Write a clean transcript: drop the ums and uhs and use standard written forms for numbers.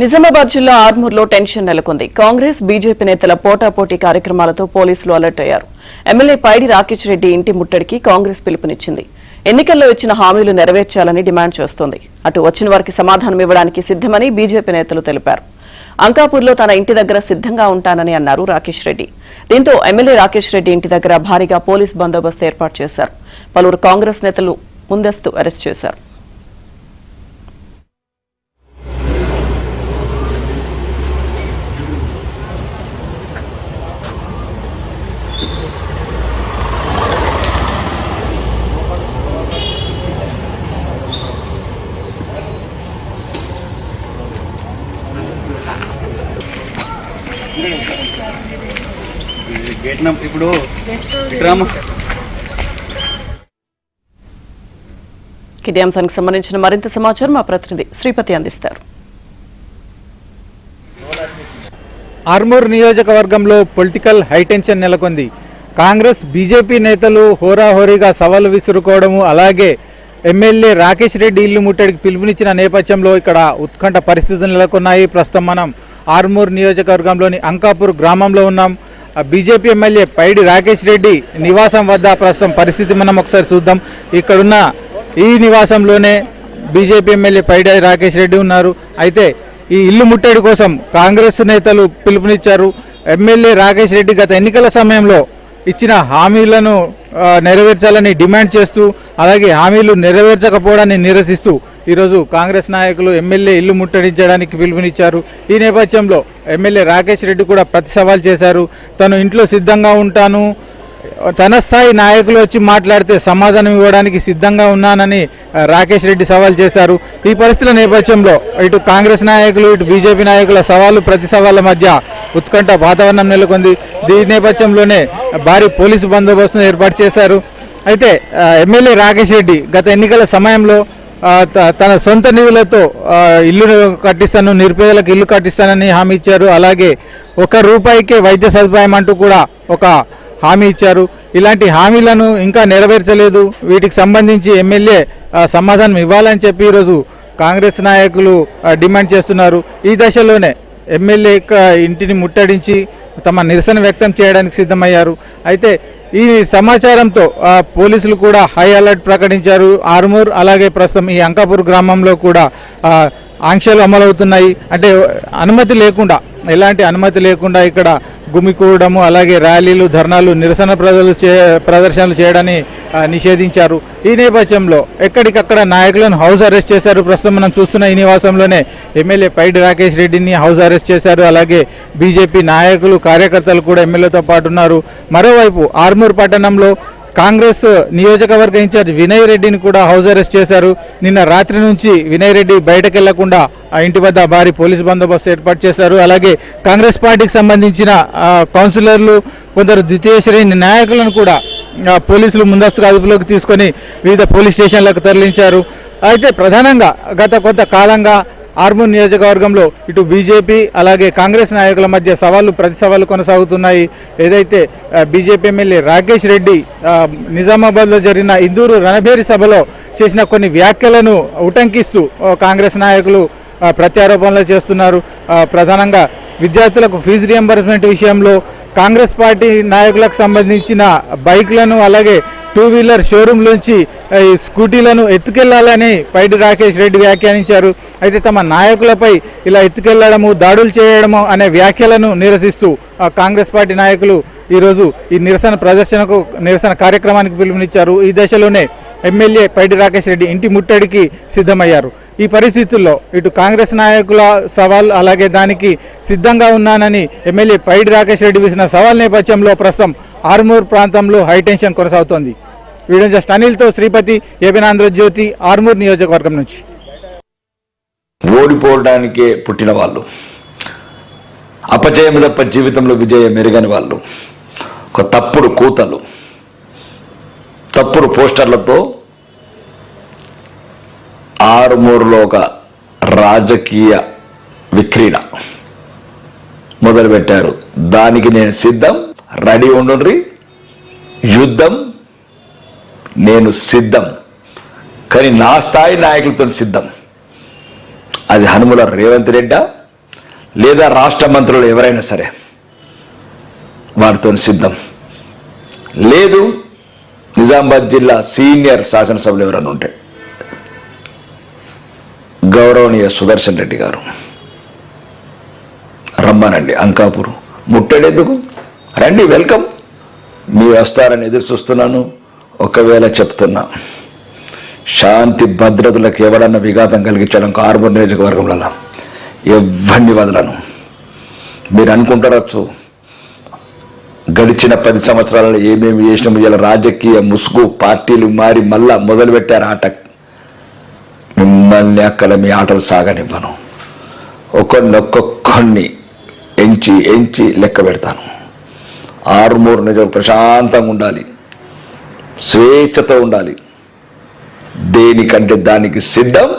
నిజామాబాద్ జిల్లా ఆర్మూర్లో టెన్షన్ నెలకొంది. కాంగ్రెస్ బీజేపీ నేతల పోటాపోటీ కార్యక్రమాలతో పోలీసులు అలర్ట్ అయ్యారు. ఎమ్మెల్యే పైడి రాకేష్ రెడ్డి ఇంటి ముట్టడికి కాంగ్రెస్ పిలుపునిచ్చింది. ఎన్నికల్లో ఇచ్చిన హామీలు నెరవేర్చాలని డిమాండ్ చేస్తోంది. అటు వచ్చిన వారికి సమాధానం ఇవ్వడానికి సిద్దమని బీజేపీ నేతలు తెలిపారు. అంకాపూర్లో తన ఇంటి దగ్గర సిద్దంగా ఉంటానని అన్నారు రాకేష్ రెడ్డి. దీంతో ఎమ్మెల్యే రాకేష్ రెడ్డి ఇంటి దగ్గర భారీగా పోలీస్ బందోబస్తు ఏర్పాటు చేశారు. పలువురు కాంగ్రెస్ నేతలు ముందస్తు అరెస్ట్ చేశారు. ఇదే అంశానికి సంబంధించిన మరింత సమాచారం మా ప్రతినిధి శ్రీపతి అందిస్తారు. ఆర్మూర్ నియోజకవర్గంలో పొలిటికల్ హైటెన్షన్ నెలకొంది. కాంగ్రెస్ బీజేపీ నేతలు హోరాహోరీగా సవాలు విసురుకోవడము, అలాగే ఎమ్మెల్యే రాకేష్ రెడ్డి ఇల్లు ముట్టడికి పిలుపునిచ్చిన నేపథ్యంలో ఇక్కడ ఉత్కంఠ పరిస్థితులు నెలకొన్నాయి. ప్రస్తుతం మనం ఆర్మూర్ నియోజకవర్గంలోని అంకాపూర్ గ్రామంలో ఉన్నాం. బీజేపీ ఎమ్మెల్యే పైడి రాకేష్ రెడ్డి నివాసం వద్ద ప్రస్తుతం పరిస్థితి మనం ఒకసారి చూద్దాం. ఇక్కడున్న ఈ నివాసంలోనే బీజేపీ ఎమ్మెల్యే పైడి రాకేష్ రెడ్డి ఉన్నారు. అయితే ఈ ఇల్లు ముట్టడి కోసం కాంగ్రెస్ నేతలు పిలుపునిచ్చారు. ఎమ్మెల్యే రాకేష్ రెడ్డి గత ఎన్నికల సమయంలో ఇచ్చిన హామీలను నెరవేర్చాలని డిమాండ్ చేస్తూ, అలాగే హామీలు నెరవేర్చకపోవడాన్ని నిరసిస్తూ ఈరోజు కాంగ్రెస్ నాయకులు ఎమ్మెల్యే ఇల్లు ముట్టడించడానికి పిలుపునిచ్చారు. ఈ నేపథ్యంలో ఎమ్మెల్యే రాకేష్ రెడ్డి కూడా ప్రతి సవాల్ చేశారు. తను ఇంట్లో సిద్ధంగా ఉంటాను, తన స్థాయి నాయకులు వచ్చి మాట్లాడితే సమాధానం ఇవ్వడానికి సిద్ధంగా ఉన్నానని రాకేష్ రెడ్డి సవాల్ చేశారు. ఈ పరిస్థితుల నేపథ్యంలో ఇటు కాంగ్రెస్ నాయకులు, ఇటు బీజేపీ నాయకుల సవాలు ప్రతి సవాళ్ళ మధ్య ఉత్కంఠ వాతావరణం నెలకొంది. దీని నేపథ్యంలోనే భారీ పోలీసు బందోబస్తును ఏర్పాటు చేశారు. అయితే ఎమ్మెల్యే రాకేష్ రెడ్డి గత ఎన్నికల సమయంలో తన సొంత నిధులతో ఇల్లు కట్టిస్తాను, నిరుపేదలకు ఇల్లు కట్టిస్తానని హామీ ఇచ్చారు. అలాగే ₹1 వైద్య సదుపాయం అంటూ కూడా ఒక హామీ ఇచ్చారు. ఇలాంటి హామీలను ఇంకా నెరవేర్చలేదు. వీటికి సంబంధించి ఎమ్మెల్యే సమాధానం ఇవ్వాలని చెప్పి ఈరోజు కాంగ్రెస్ నాయకులు డిమాండ్ చేస్తున్నారు. ఈ దశలోనే ఎమ్మెల్యే ఇంటిని ముట్టడించి తమ నిరసన వ్యక్తం చేయడానికి సిద్ధమయ్యారు. అయితే ఈ సమాచారంతో పోలీసులు కూడా హై అలర్ట్ ప్రకటించారు. ఆర్మూర్ అలాగే ప్రస్తుతం ఈ అంకాపూర్ గ్రామంలో కూడా ఆంక్షలు అమలవుతున్నాయి. అంటే అనుమతి లేకుండా, ఎలాంటి అనుమతి లేకుండా ఇక్కడ గుమికూడము, అలాగే ర్యాలీలు, ధర్నాలు, నిరసన ప్రదర్శనలు చేయడాన్ని నిషేధించారు. ఈ నేపథ్యంలో ఎక్కడికక్కడ నాయకులను హౌస్ అరెస్ట్ చేశారు. ప్రస్తుతం మనం చూస్తున్న ఈ నివాసంలోనే ఎమ్మెల్యే పైడి రాకేష్ రెడ్డిని హౌస్ అరెస్ట్ చేశారు. అలాగే బీజేపీ నాయకులు, కార్యకర్తలు కూడా ఎమ్మెల్యేతో పాటు ఉన్నారు. మరోవైపు ఆర్మూర్ పట్టణంలో కాంగ్రెస్ నియోజకవర్గ ఇన్ఛార్జ్ వినయ్ రెడ్డిని కూడా హౌస్ అరెస్ట్ చేశారు. నిన్న రాత్రి నుంచి వినయ్ రెడ్డి బయటకు వెళ్లకుండా ఆ ఇంటి వద్ద భారీ పోలీసు బందోబస్తు ఏర్పాటు చేశారు. అలాగే కాంగ్రెస్ పార్టీకి సంబంధించిన కౌన్సిలర్లు, కొందరు ద్వితీయ శ్రేణి నాయకులను కూడా పోలీసులు ముందస్తుగా అదుపులోకి తీసుకొని వివిధ పోలీస్ స్టేషన్లకు తరలించారు. అయితే ప్రధానంగా గత కొంతకాలంగా ఆర్మూర్ నియోజకవర్గంలో ఇటు బీజేపీ అలాగే కాంగ్రెస్ నాయకుల మధ్య ప్రతి సవాళ్లు కొనసాగుతున్నాయి. ఏదైతే బీజేపీ ఎమ్మెల్యే రాకేష్ రెడ్డి నిజామాబాద్లో జరిగిన ఇందూరు రణభేరి సభలో చేసిన కొన్ని వ్యాఖ్యలను ఉటంకిస్తూ కాంగ్రెస్ నాయకులు ప్రత్యారోపణలు చేస్తున్నారు. ప్రధానంగా విద్యార్థులకు ఫీజు రియంబర్స్మెంట్ విషయంలో కాంగ్రెస్ పార్టీ నాయకులకు సంబంధించిన బైక్లను, అలాగే 2 వీలర్ షోరూంలోంచి స్కూటీలను ఎత్తుకెళ్లాలని పైడి రాకేష్ రెడ్డి వ్యాఖ్యానించారు. అయితే తమ నాయకులపై ఇలా ఎత్తుకెళ్లడము, దాడులు చేయడము అనే వ్యాఖ్యలను నిరసిస్తూ కాంగ్రెస్ పార్టీ నాయకులు ఈరోజు ఈ నిరసన కార్యక్రమానికి పిలుపునిచ్చారు. ఈ దశలోనే ఎమ్మెల్యే పైడి రాకేష్ రెడ్డి ఇంటి ముట్టడికి సిద్ధమయ్యారు. ఈ పరిస్థితుల్లో ఇటు కాంగ్రెస్ నాయకుల సవాల్, అలాగే దానికి సిద్ధంగా ఉన్నానని ఎమ్మెల్యే పైడి రాకేష్ రెడ్డి వేసిన సవాల్ నేపథ్యంలో ప్రస్తుతం ఆర్మూర్ ప్రాంతంలో హైటెన్షన్ కొనసాగుతోంది. వీడియో జస్ట్ అనిల్తో శ్రీపతి, ఏబిఎన్ ఆంధ్రజ్యోతి, ఆర్మూర్ నియోజకవర్గం నుంచి. ఓడిపోవడానికే పుట్టిన వాళ్ళు, అపజయం తప్ప జీవితంలో విజయం మెరుగని వాళ్ళు, ఒక తప్పుడు కూతలు, తప్పుడు పోస్టర్లతో ఆరుమూరులో ఒక రాజకీయ విక్రీడ మొదలుపెట్టారు. దానికి నేను సిద్ధం, రెడీ ఉండుండ్రి, యుద్ధం నేను సిద్ధం. కానీ నా స్థాయి నాయకులతో సిద్ధం. అది హనుమల రేవంత్ రెడ్డి, లేదా రాష్ట్ర మంత్రులు ఎవరైనా సరే వారితో సిద్ధం. లేదు నిజామాబాద్ జిల్లా సీనియర్ శాసనసభ్యులు ఎవరైనా ఉంటే గౌరవనీయ సుదర్శన్ రెడ్డి గారు రమ్మనండి. అంకాపూర్ ముట్టడెందుకు, రండి, వెల్కమ్. మీరు వస్తారని ఎదురు చూస్తున్నాను. ఒకవేళ చెప్తున్నా, శాంతి భద్రతలకు ఎవడన్నా విఘాతం కలిగించడం ఆర్మూర్ నియోజకవర్గంలో ఎవరిని వదలను. మీరు అనుకుంటారచ్చు గడిచిన 10 సంవత్సరాలలో ఏమేమి చేసినాము. ఇలా రాజకీయ ముసుగు పార్టీలు మారి మళ్ళా మొదలుపెట్టారు ఆట. మిమ్మల్ని అక్కడ మీ ఆటలు సాగనివ్వను. ఒక్కొక్కడిని ఎంచి లెక్క పెడతాను. ఆర్మూర్ నిజం ప్రశాంతంగా ఉండాలి, స్వేచ్ఛతో ఉండాలి. దేనికంటే దానికి సిద్ధం.